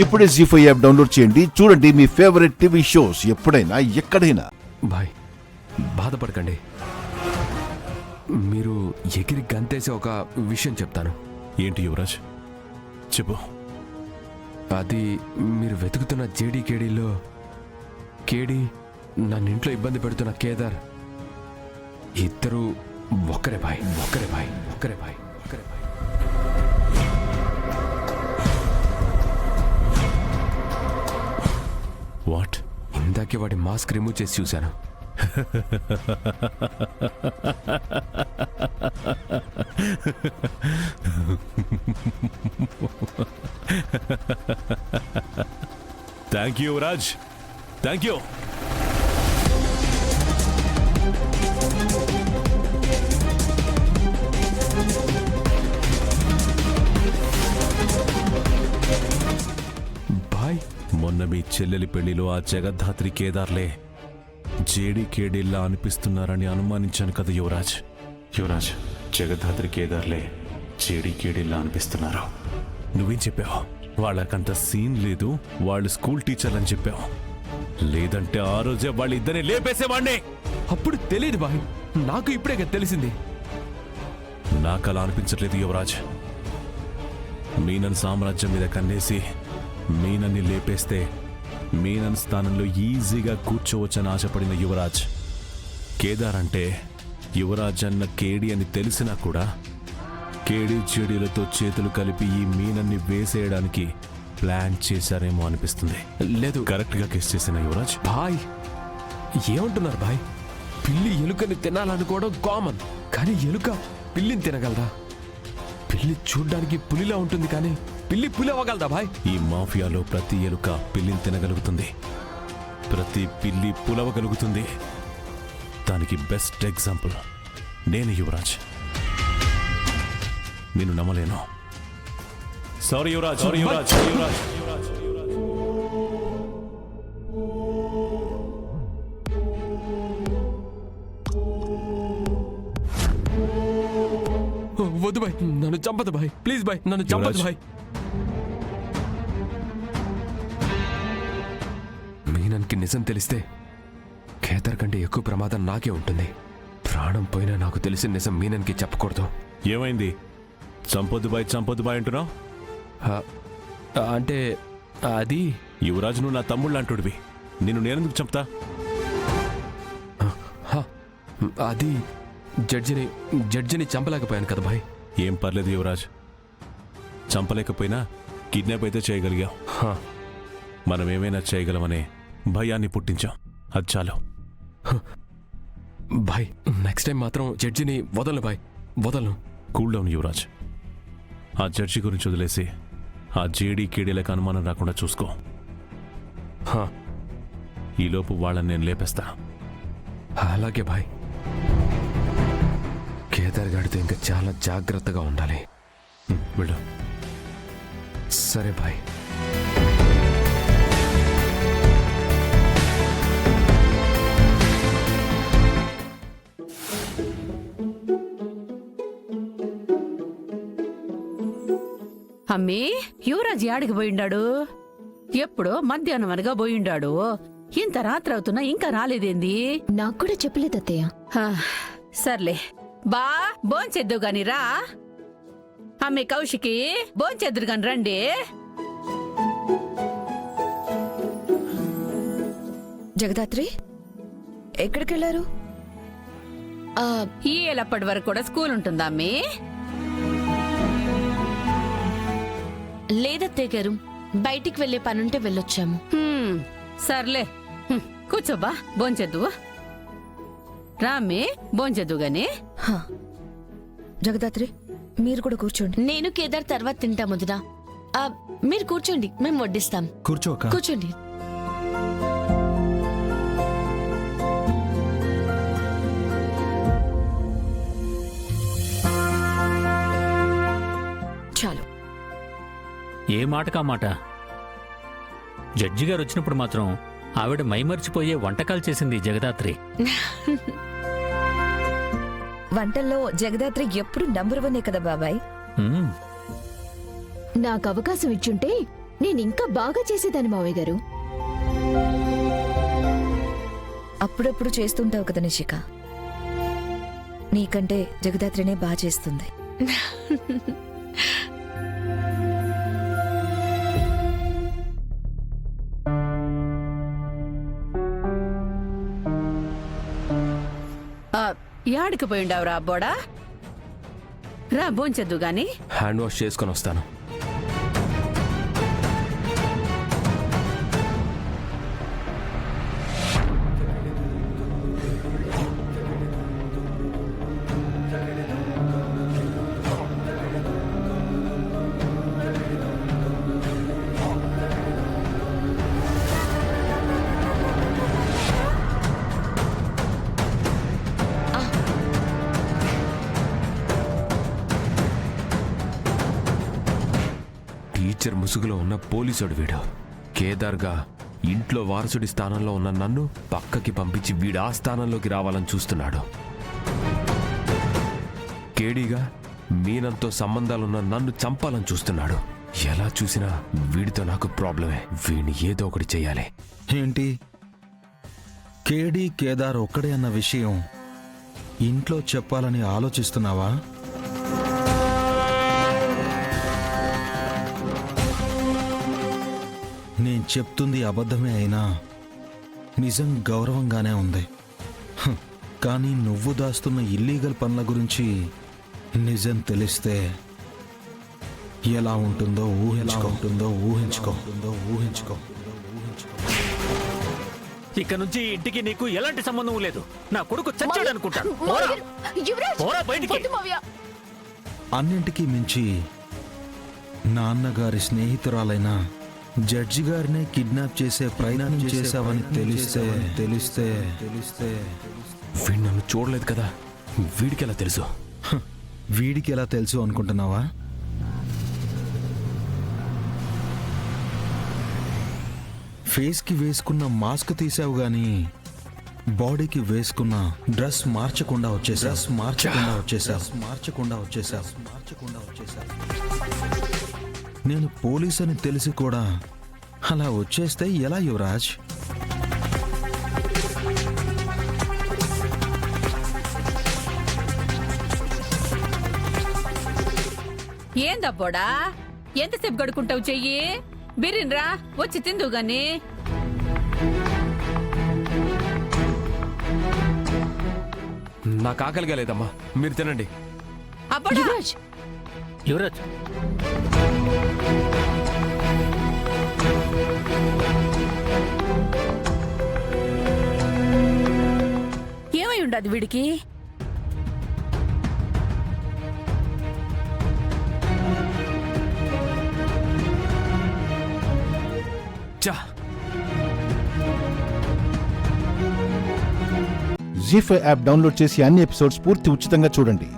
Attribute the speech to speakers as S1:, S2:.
S1: ఇప్పుడే జీ5 app download చేయండి. చూడండి మీ ఫేవరెట్ టీవీ షోస్ ఎప్పుడైనా ఎక్కడైనా.
S2: బాయ్, బాధపడకండి. మీరు ఎగిరి గంతేసి ఒక విషయం చెప్తాను.
S3: ఏంటి యువరాజ్, చెప్పు.
S2: అది మీరు వెతుకుతున్న జేడీకేడీలో కేడీ, నన్ను ఇంట్లో ఇబ్బంది పెడుతున్న కేదార్ ఇద్దరు ఒక్కరే బాయ్.
S3: వాట్?
S2: ఇందాకే వాడి మాస్క్ రిమూవ్ చేసి చూశాను.
S3: Thank you Yuvaraj, thank you.
S2: Bye,
S3: మొన్న మీ చెల్లెలి పెళ్లిలో ఆ జగద్ధాత్రి కేదార్లే జేడీకేడీల్లా అనిపిస్తున్నారని అనుమానించాను కదా యువరాజ్. జగద్ధాత్రి కేదార్లే జేడీకేడీల్లా అనిపిస్తున్నారు. నువ్వేం చెప్పావు? వాళ్ళకంత సీన్ లేదు, వాళ్ళు స్కూల్ టీచర్లని చెప్పావు. లేదంటే ఆ రోజే వాళ్ళిద్దరిని లేపేసేవాణ్ణి.
S2: అప్పుడు తెలియదు బాయ్, నాకు ఇప్పుడే కదా తెలిసింది.
S3: నాకు అలా అనిపించట్లేదు యువరాజ్. మీనన్ సామ్రాజ్యం మీద కన్నేసి మీనన్ని లేపేస్తే మీనన్ స్థానంలో ఈజీగా కూర్చోవచ్చని ఆశపడిన యువరాజ్, కేదార్ అంటే యువరాజ్ అన్న కేడి అని తెలిసినా కూడా కేడి చెడీలతో చేతులు కలిపి ఈ మీనన్ని వేసేయడానికి ప్లాన్ చేశారేమో అనిపిస్తుంది.
S2: లేదు,
S3: కరెక్ట్గా గెస్ చేసిన యువరాజ్.
S2: బాయ్ ఏమంటున్నారు బాయ్? పిల్లి ఎలుకని తినాలనుకోవడం కామన్, కానీ ఎలుక పిల్లిని తినగలదా? పిల్లి చూడ్డానికి పులిలా ఉంటుంది, కానీ పిల్లి పులి అవ్వగలదా బాయ్?
S3: ఈ మాఫియాలో ప్రతి ఎలుక పిల్లిని తినగలుగుతుంది, ప్రతి పిల్లి పులవగలుగుతుంది. దానికి బెస్ట్ ఎగ్జాంపుల్ నేను యువరాజ్. నేను నమ్మలేను. సారీ యువరాజ్.
S2: వద్దు బాయ్, నన్ను చంపదు బాయ్, ప్లీజ్ బాయ్, నన్ను చంపదు బాయ్. మీనన్కి నిజం తెలిస్తే కేదార్ కంటే ఎక్కువ ప్రమాదం నాకే ఉంటుంది. ప్రాణం పోయినా నాకు తెలిసిన నిజం మీనన్కి చెప్పకూడదు.
S3: ఏమైంది? చంపొద్దు బాయ్ అంటున్నావు?
S2: అంటే అది
S3: యువరాజ్, నువ్వు నా తమ్ముళ్ళు అంటుడివి, నిన్ను నేనెందుకు చంపుతా?
S2: అది జడ్జిని చంపలేకపోయాను కదా బాయ్.
S3: ఏం పర్లేదు యువరాజ్, చంపలేకపోయినా కిడ్నాప్ అయితే చేయగలిగాం. మనం ఏమైనా చేయగలమనే భయాన్ని పుట్టించాం, అది చాలు.
S2: బాయ్, నెక్స్ట్ టైం మాత్రం జడ్జిని వదలను బాయ్, వదలను.
S3: Cool down Yuvraj. ఆ జడ్జి గురించి వదిలేసి ఆ జేడీకేడీలకు అనుమానం రాకుండా చూసుకో. ఈలోపు వాళ్ళని నేను లేపేస్తా.
S2: అలాగే బాయ్. కేదార్ గాడితో ఇంకా చాలా జాగ్రత్తగా ఉండాలి.
S3: వెళ్ళు.
S2: సరే బాయ్.
S4: అమ్మీ, యువరాజ్ యాడికి పోయిండాడు? ఎప్పుడో మధ్యాహ్నం అనగా పోయిండాడు. ఇంత రాత్రి అవుతున్నా ఇంకా రాలేదేంది?
S5: నాకు కూడా చెప్పలేదు అత్తయ్య.
S4: సర్లే బా, భోంచేద్దు గాని రా. అమ్మే కౌశికి, భోంచేద్దురు గాని రండి.
S5: జగదాత్రి ఎక్కడికెళ్లారు?
S4: ఈ ఏలప్పటి వరకు కూడా స్కూల్ ఉంటుందా అమ్మే?
S6: లేదత్తయ్య గారు, బయటికి వెళ్లే పనుంటే వెళ్ళొచ్చాము.
S4: సర్లే, కూర్చోబా, భోంచేద్దు. రామ్మే, భోంచేద్దు గాని.
S5: జగదాత్రి, మీరు కూడా కూర్చోండి.
S6: నేను కేదార్ తర్వాత తింటాం వదినా. మీరు కూర్చోండి, మేము వడ్డిస్తాం. కూర్చోండి.
S5: చాలు.
S7: ఏ మాటకా మాట. జడ్జి గారు వచ్చినప్పుడు మాత్రం ఆవిడ మైమర్చిపోయే వంటకాలు చేసింది జగదాత్రి.
S5: వంటల్లో జగదాత్రి ఎప్పుడు నంబర్ 1 కదా బాబాయ్.
S7: మ్మ్.
S5: నాకు అవకాశం ఇచ్చుంటే నేనింకా బాగా చేసేదాన్ని మావయ్య గారు. అప్పుడప్పుడు చేస్తుంటావు కదా నిషిక. నీకంటే జగదాత్రినే బాగా చేస్తుంది.
S4: యాడికి పోయిండావురా అబ్బోడా? రా భోంచద్దు గాని.
S2: హ్యాండ్ వాష్ చేసుకొని వస్తాను. టీచర్ ముసుగులో ఉన్న పోలీసుడు వీడు. కేదార్గా ఇంట్లో వారసుడి స్థానంలో ఉన్న నన్ను పక్కకి పంపించి వీడు ఆ స్థానంలోకి రావాలని చూస్తున్నాడు. కేడీగా మీనంతో సంబంధాలున్న నన్ను చంపాలని చూస్తున్నాడు. ఎలా చూసినా వీడితో నాకు ప్రాబ్లమే. వీడిని ఏదో ఒకటి చెయ్యాలి.
S8: ఏంటి కేడీ కేదార్ ఒక్కడే అన్న విషయం ఇంట్లో చెప్పాలని ఆలోచిస్తున్నావా? నేను చెప్తుంది అబద్ధమే అయినా నిజం గౌరవంగానే ఉంది. కానీ నువ్వు దాస్తున్న ఇల్లీగల్ పనుల గురించి నిజం తెలిస్తే ఎలా ఉంటుందో ఊహించుకో.
S7: ఇక నుంచి ఇంటికి నీకు ఎలాంటి సంబంధం లేదు. నా కొడుకు చచ్చాడు అనుకుంటాను. పోరా బయటికి.
S8: అన్నింటికీ మించి నాన్నగారి స్నేహితురాలైన జడ్జి గారినే కిడ్నాప్ చేసే ప్రయత్నం చేశావని తెలిస్తే
S2: వీడు నన్ను చూడలేదు కదా, వీడికి ఎలా తెలుసు?
S8: వీడికి ఎలా తెలుసు అనుకుంటున్నావా? ఫేస్కి వేసుకున్న మాస్క్ తీసావు గాని బాడీకి వేసుకున్న డ్రెస్ మార్చకుండా వచ్చేసావు. నేను పోలీస్ అని తెలిసి కూడా అలా వచ్చేస్తే ఎలా యువరాజ్?
S4: ఏందబ్బోడా, ఎంతసేపు గడుకుంటావు? చెయ్యి బిర్రిన్రా, వచ్చి తిందు గాని.
S2: నాకు ఆకలిగా లేదమ్మా, మీరు తినండి.
S4: అబ్బోడా,
S7: యువరాజ్
S4: ఏమై ఉండదు వీడికి?
S2: చా
S1: జీ5 యాప్ డౌన్లోడ్ చేసి అన్ని ఎపిసోడ్స్ పూర్తి ఉచితంగా చూడండి.